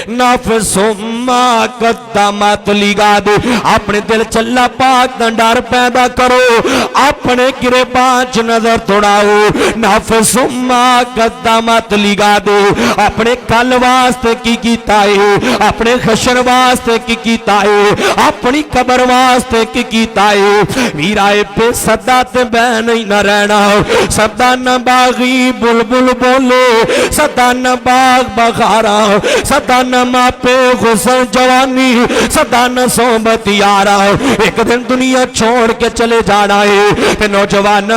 नफ्सुम्मा कद्दमत लिगाद, अपने दिल चल्ला पाक दा डर पैदा करो, अपने गिरेबान च नजर दौड़ाओ। नफ्सुम्मा कद्दमत लिगाद, अपने कल वास्ते की कीता है, अपने खशन वास्ते की कीता है, अपनी कबर वास्ते की कीता है। वीरा पे सदा ते बह नहीं न रहना, सदा न बागी बुलबुल बोले, सदा न बाग बखारा, सदा न मापे हुस्न जवानी, सदा न सोबत यारा, एक दिन दुनिया छोड़ के चले जाना है। ते नौजवान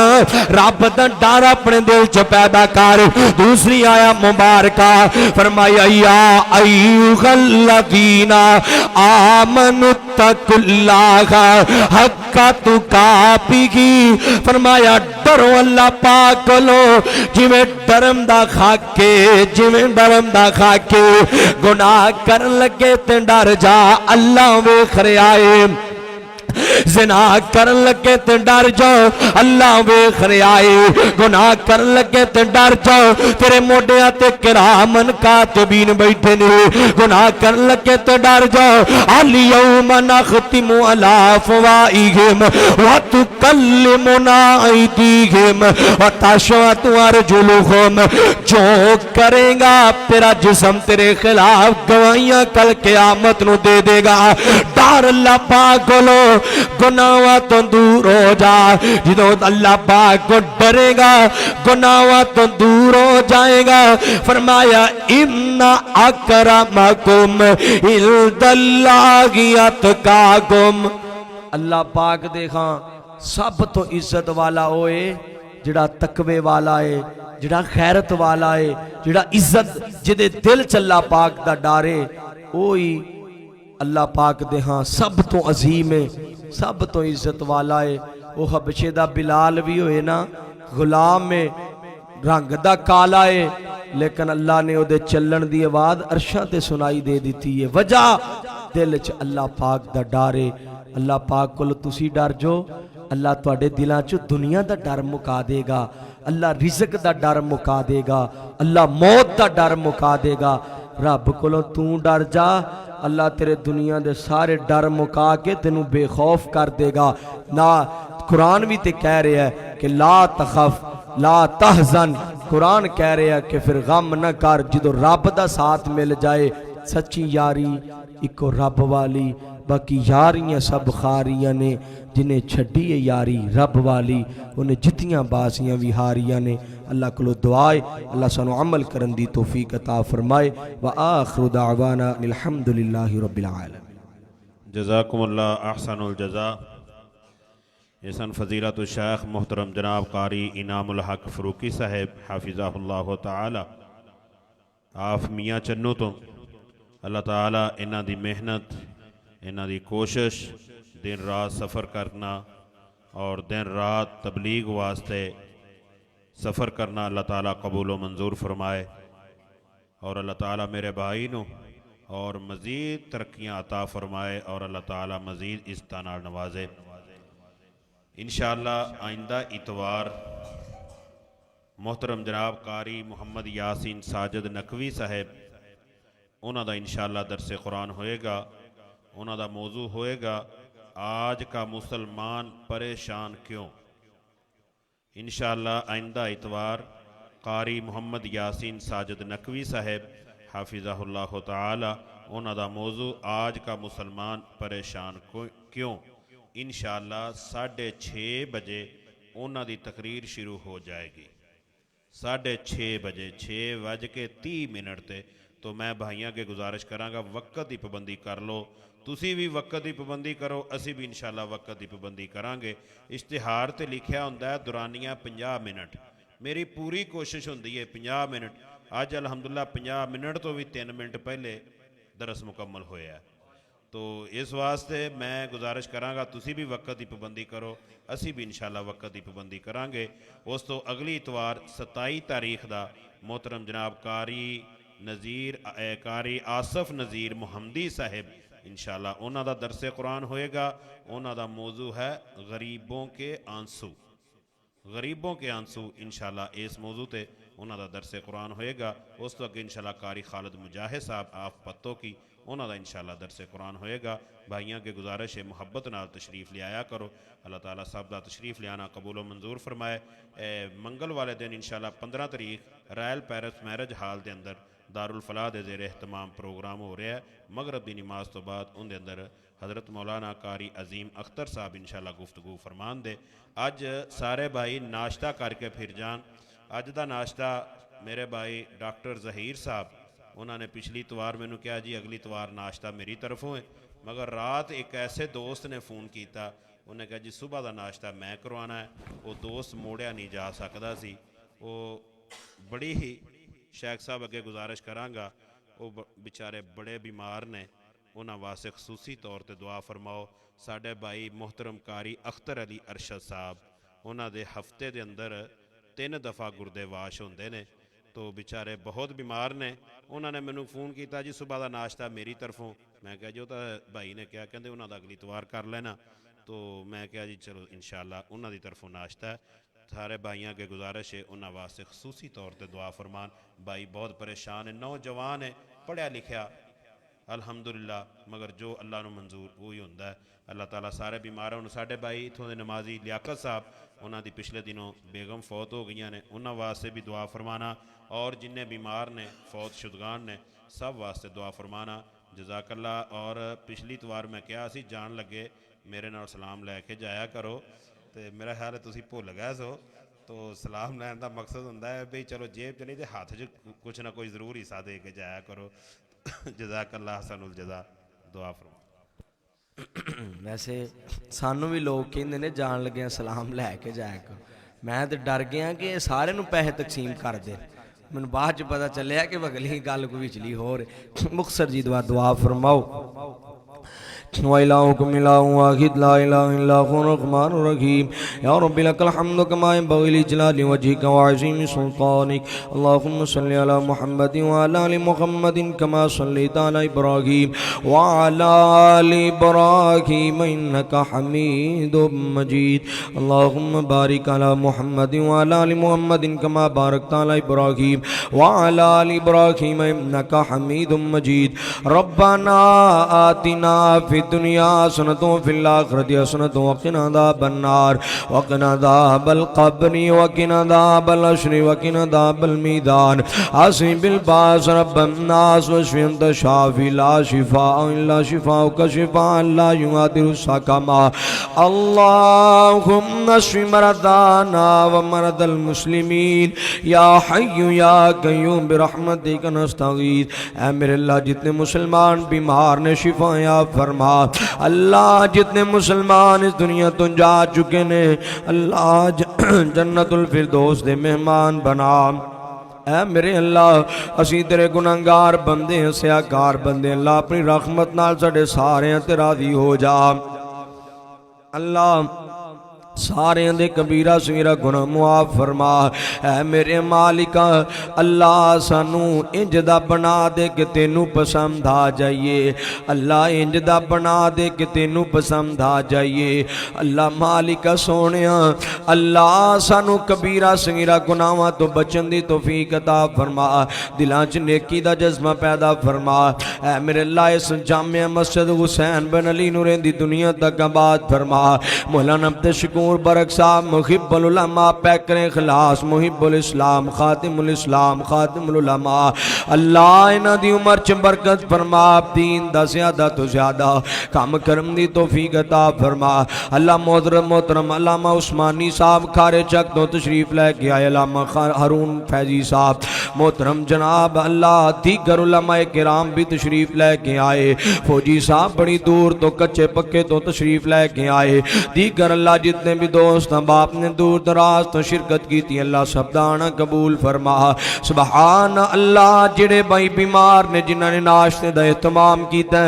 रब दा डर अपने दिल च पैदा कर। दूसरी आया मुबारका फरमाया या अय्युहल्लज़ीना आमनु तकुल्लाह हक्का तुकातिही, फरमाया डरो अल्लाह पाक कोलो जिवें डरम दा खाके, जिवें डरम दा खाके। गुनाह करन लगे ते डर जा, अल्लाह वेख रहा है। ज़िना करन लगे ते डर जाओ, अल्लाह वेख रहा है। गुनाह करन लगे ते डर जाओ, तेरे मोढियां ते किरामन कातिबीन बैठे ने। गुनाह करन लगे ते डर जाओ, अल यौमा नख्तिमु अला अफ़वाहिहिम व तुकल्लिमुना अयदीहिम व तशहदु अर्जुलुहुम। जो करेगा तेरा जिस्म तेरे खिलाफ गवाहियां कल क़यामत नूं दे देगा। डर अल्लाह पाक कोलो, गुनाहों तो दूर हो जा। जो अल्लाह पाक को डरेगा गुनाहों तो दूर हो जाएगा। फरमाया इन्ना अकरमकुम इंदल्लाहि अतकाकुम। अल्लाह पाक देखा सब तो इज्जत वाला होए जिहड़ा तकवे वाला है, जिहड़ा खैरत वाला है, जिहड़ा इज्जत जिहदे दिल च अल्लाह पाक दा डर है, ओही अल्लाह पाक दे हाँ सब तो अजीम है, सब तो इज्जत वाला है। वो हबशे दा बिलाल भी होए ना, गुलाम में रंग दा काला है, लेकिन अल्लाह ने उहदे चलण दी आवाज़ अरशां ते सुनाई दे दी है। वजह दिल च अल्लाह पाक दा डर है। अल्लाह पाक कोल तुसी डर जो, अल्लाह तुहाडे दिलां च दुनिया दा डर मुका देगा, अल्लाह रिज़क दा डर मुका देगा, अल्लाह मौत दा डर मुका देगा। रब कोलों तू डर जा, अल्लाह तेरे दुनिया दे सारे डर मुका के तेनू बेखौफ कर देगा। ना कुरान भी ते कह रहा है कि ला तखफ ला तहजन, कुरान कह रहा है कि फिर गम न कर। जो रब दा साथ मिल जाए, सच्ची यारी इको रब वाली, बाकी यारियां सब खारियां ने। जिन्हें छड़ी है यारी रब वाली, उन्हें जितियां बासियां भी हारियां ने। अल्लाह को दुआए अल्लाह सानू अमल करन दी तौफीक अता फरमाए। व आखिरु दावाना अल्हम्दुलिल्लाहि रब्बिल आलमीन। जज़ाकुमुल्लाह अहसनुल जज़ा। एहसन फ़ज़ीलतुल शेख मोहतरम जनाब कारी इनामुल हक फ़रूकी साहब हाफिज़हुल्लाह ताला। आप मियाँ चन्नू तो अल्लाह ताला इन्हां दी मेहनत, इन्हां दी कोशिश, दिन रात सफ़र करना और दिन रात तबलीग वास्ते सफ़र करना अल्लाह ताला कबूल व मंजूर फरमाए। और अल्लाह ताला मेरे भाई नू और मज़ीद तरक्कियाँ अता फरमाए और अल्लाह ताला मज़ीद इज़्ज़त नाल नवाजे। इंशाअल्लाह आइंदा इतवार मोहतरम जनाब कारी मुहम्मद यासीन साजिद नकवी साहब, उन्हां दा इंशाअल्लाह दरसे कुरान होएगा। उन्हां दा मौजू होएगा आज का मुसलमान परेशान क्यों। इंशाअल्लाह आइंदा इतवार कारी मुहम्मद यासीन साजिद नकवी साहब हाफिज़हुल्लाह ताला, उन्हां दा मौजू आज का मुसलमान परेशान क्यों। इंशाअल्लाह 6:30 बजे उन्हां दी तकरीर शुरू हो जाएगी। 6:30 बजे 6:30 ते। तो मैं भाइयों के गुजारिश कराँगा वक़्त की पाबंदी कर लो, तुसी भी वक़्त की पाबंदी करो, असी भी इंशाअल्लाह वक़्त की पाबंदी करांगे। इश्तिहार ते लिखिया हुंदा है दुरानिया 50 मिनट, मेरी पूरी कोशिश हुंदी है 50 मिनट। अज अलहमदुलिल्लाह 50 मिनट तो भी 3 मिनट पहले दरस मुकम्मल होया है। तो इस वास्ते मैं गुजारिश कराँगा तुसी भी वक़्त की पाबंदी करो, असी भी इंशाअल्लाह वक़्त की पाबंदी करांगे। उस तो अगली इतवार 27 तारीख का मोहतरम जनाब कारी आसफ नज़ीर मुहम्मदी साहिब इंशाअल्लाह उन्हां दा दरसे कुरान होएगा। उन्हां दा मौजू है गरीबों के आंसू, गरीबों के आंसू। इंशाअल्लाह इस मौजू ते उन्हां दा दरसे कुरान होएगा। उस तो अगे इंशाअल्लाह कारी खालिद मुजाहिद साहब आप पत्तों की, उन्हां दा इंशाअल्लाह दरसे कुरान होएगा। भाइयों के गुजारिश है मुहब्बत नाल तशरीफ़ ले आया करो। अल्लाह ताला सब दा तशरीफ़ ले आना कबूल व मंजूर फरमाए। मंगल वाले दिन इंशाअल्लाह 15 तारीख रॉयल पैरिस मैरिज हाल के अंदर दारुल फलाह दे ज़ेरे एहतमाम प्रोग्राम हो रहा है। मगरब की नमाज तो बाद उनके अंदर हज़रत मौलाना कारी अजीम अख्तर साहब इंशाअल्लाह गुफ्तगू फरमान दे। अज सारे भाई नाश्ता करके फिर जान। अज का नाश्ता मेरे भाई डॉक्टर जहीर साहब उन्होंने पिछली इतवार मैनू कहा जी अगली इतवार नाश्ता मेरी तरफों है, मगर रात एक ऐसे दोस्त ने फ़ोन किया, उन्हें कहा जी सुबह का नाश्ता मैं करवाना है। वो दोस्त मोड़िया नहीं जा सकता सी। वो बड़ी ही शेख साहब अगे गुजारिश करांगा, वो बेचारे बड़े बीमार ने, उन्होंने वास्ते खसूसी तौर पर दुआ फरमाओ। साढ़े भाई मोहतरम कारी अख्तर अली अरशद साहब, उन्होंने हफ्ते के अंदर 3 दफ़ा गुरदे वाश होंदे ने, तो बेचारे बहुत बीमार ने। उन्होंने मैनू फ़ोन किया जी सुबह का नाश्ता मेरी तरफों। मैं कहा जी वो तो भाई ने कहा, कहते उन्होंने अगली इतवार कर लेना। तो मैं कहा जी चलो इंशाअल्लाह उन्होंने तरफों नाश्ता है। सारे भाइयों के गुजारिश है उन्होंने वास्ते खसूसी तौर पर दुआ फरमान। भाई बहुत परेशान है, नौजवान है, पढ़िया लिखिया अल्हम्दुलिल्लाह, मगर जो अल्लाह नू मंजूर वही होंदा है। अल्लाह ताला सारे बीमार हैं। साढ़े भाई इतों के नमाजी लियाकत साहब, उन्होंने पिछले दिनों बेगम फौत हो गई ने, उन्होंने वास्ते भी दुआ फरमाना। और जिन्ने बीमार ने फौत शुदगान ने सब वास्ते दुआ फरमाना। जज़ाकल्ला। और पिछली इतवार मैं कहा सी जान लगे मेरे नाल सलाम लैके जाया करो, तो मेरा ख्याल है तुसीं भुल गए सो। तो सलाम लैन का मकसद होंदा है भी चलो जेब च नहीं तो हाथ च कुछ ना कोई ज़रूर हिस्सा दे के जाया करो। जज़ाकल्ला हसनुल जज़ा। दुआ फरमा। वैसे सानू भी लोग कहते ने जान लगे सलाम लैके जाया करो। मैं तो डर गया कि सारे नू पैसे तकसीम कर दे। मैनू बाद च पता चलिया कि अगली गल कोई विचली होर। मुखसर जी दुआ फरमाओ। वइलाहुकुम इलाहुन वाहिद ला इलाहा इल्ला हुवल रहमानुर रहीम या रब्बी लकल हम्दु कमा यंबगि लिजलाली वजहिका व अज़ीमि सुल्तानिक। अल्लाहुम्मा सल्लि अला मुहम्मदिन व अला आलि मुहम्मदिन कमा सल्लैता अला इब्राहीम व अला आलि इब्राहीम इन्नका हमीदुम मजीद। अल्लाहुम्मा बारिक अला मुहम्मदिन व अला आलि मुहम्मदिन कमा बारकता अला इब्राहीम व अला आलि इब्राहीम इन्नका हमीदुम मजीद। रब्बना आतिना दुनिया हसनतों फिल आखिरति हसनतों वक़िना अज़ाबन नार वक़िना अज़ाबल क़ब्रि वक़िना अज़ाबल हश्रि वक़िना अज़ाबल मीज़ान। हस्बिल बास रब्बन नास वश्फि अंत शाफ़ी ला शिफ़ाअ इल्ला शिफ़ाउका शिफ़ाअन ला युग़ादिरु सक़मा। अल्लाहुम्मा अश्फि मरदाना व मरदल मुस्लिमीन या हय्यु या क़य्यूम बिरहमतिका नस्तगीथ। ऐ मेरे अल्लाह जितने मुसलमान बीमार ने शिफ़ा या फरमा। अल्लाह जितने मुसलमान इस दुनिया तो जा चुके ने अल्लाह जन्नतुल फिरदौस दे मेहमान बना। ऐ मेरे अल्लाह असी तेरे गुनाहगार बंदे हसियाकार बंदे, अल्लाह अपनी रहमत नाल साडे सारे ते राजी हो जा। अल्लाह सारे दे कबीरा सगीरा गुनाह मुआफ फरमा। ऐ मेरे मालिका अल्लाह सानू इंज दा बना दे कि तेनू पसंद आ जाइए। अल्लाह इंज दा बना दे कि तेनू पसंद आ जाइए। अल्लाह मालिका सोनिया अल्लाह सानू कबीरा सगीरा गुनाहां तो बचन दी तौफीक अता फरमा। दिलां च नेकी दा जज्बा पैदा फरमा। ऐ मेरे अल्लाह इस जामिया मस्जिद हुसैन बिन अली नूरें दी दुनिया तक आबाद फरमा। मौलाना अब्दुल शकूर बरक साहब मुहिब्बुल उलमा पैकर इखलास मुहिब्बुल इस्लाम खातिमुल इस्लाम खातिमुल उलमा। अल्लाह इन्हां दी उम्र च बरकत फरमा। दीन दा ज़्यादा तो ज़्यादा काम करन दी तौफीक अता फरमा। अल्लाह मोहतरम अल्लामा उस्मानी साहब खारे चक तो तशरीफ लेके आए। अल्लामा हारून फैजी साहब मोहतरम जनाब अल्लाह दीगर उलमाए किराम भी तशरीफ लेके आए। फौजी साहब बड़ी दूर तो कच्चे पक्के तो तशरीफ लेके आए। दीगर अल्लाह जितने भी दोस्त बाप ने दूर दराज तो शिरकत की थी अल्लाह सब दाना कबूल फरमा। सुबहान अल्लाह जेड़े भाई बीमार ने जिन्होंने नाश्ते का एहतमाम किया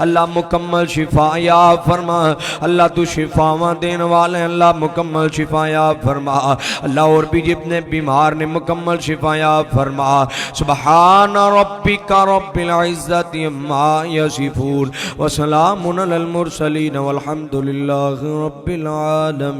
अल्लाह मुकम्मल शिफा या फरमा। अल्लाह तू शिफावा देने वाले अल्लाह मुकम्मल शिफा या फरमा। अल्लाह और भी जितने बीमार ने मुकम्मल शिफा या फरमा। सुबहान रब्बिका रब्बिल इज्जति अम्मा यसिफून व सलामुन अलल मुरसलीन वल्हम्दुलिल्लाहि रब्बिल आलमीन।